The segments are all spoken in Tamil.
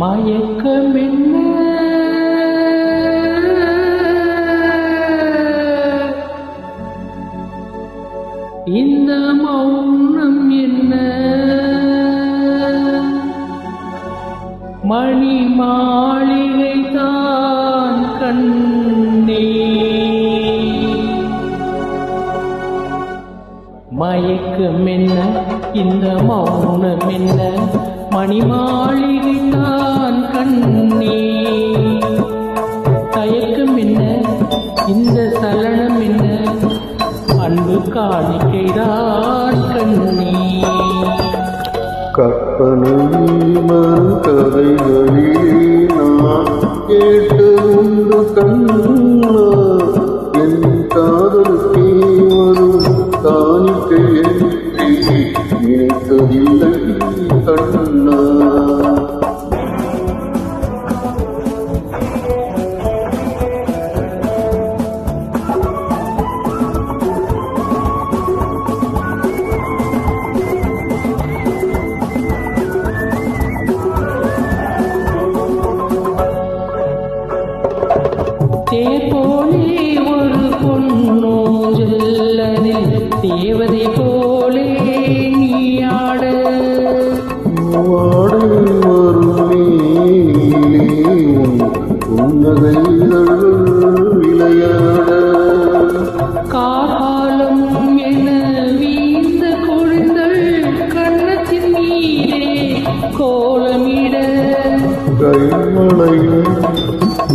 மயக்கமென்ன இந்த மௌனம் என்ன மணி மாளிகை தான் கண்ணே மயக்கமென்ன இந்த மௌனம் என்ன மணி மாளிகை தான் கண்ணே தயக்கம் என்ன இந்த சலனம் என்ன அன்பு காணிக்கைதான் கண்ணே கற்பனை கதைகளிலே நான் கேட்டதுண்டு கண்ணா என் காதலுக்கே வரும் காணிக்கையை நினைத்ததில்லை கண்ணா தேபோலே ஒரு பொன்னோஞ்சல்லதில் தேவதை போலே நீ ஆட காலம் என வீந்த கொழுந்தள் கண்ணத்தின் மீதே கோலமிட கைமலையும்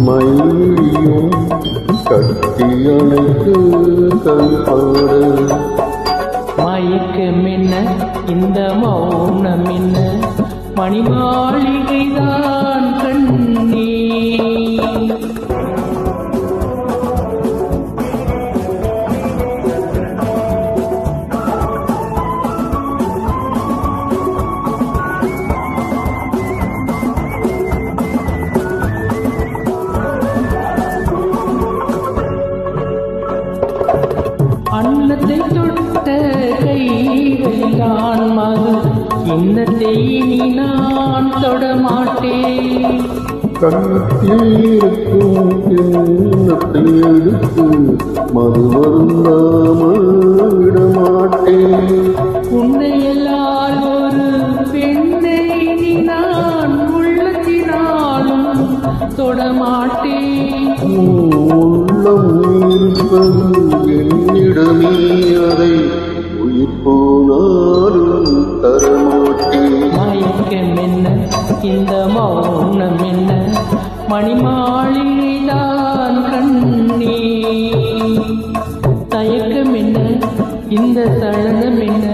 மயிலும் கட்டியணைக்கு கைப்பாட மயக்கமென்ன இந்த மௌனம் என்ன மணி மாளிகைதான் கண்ணே அன்னத்தை தொட்ட கைகளில் நான் மகள் இன்னத்தை இனி நான் தொடமாட்டேன் கண்ணத்தில் இருக்கும் எண்ணத்தை எடுத்து மது வருந்தாமல் விடமாட்டேன் உன்னையெல்லாம் ஒரு பெண்ணை இனி நான் உள்ளத்தினாலும் தொடமாட்டேன் உள்ளம் இருப்பது என்னிடமே அதை உயிர் போனாலும் தரமாட்டேன் மயக்கமென்ன இந்த மௌனம் என்ன மணி மாளிகைதான் கண்ணே தயக்கம் என்ன இந்த சலனம் என்ன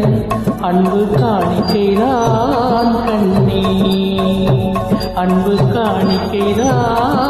அன்பு காணிக்கைதான் கண்ணே அன்பு காணிக்கைதான்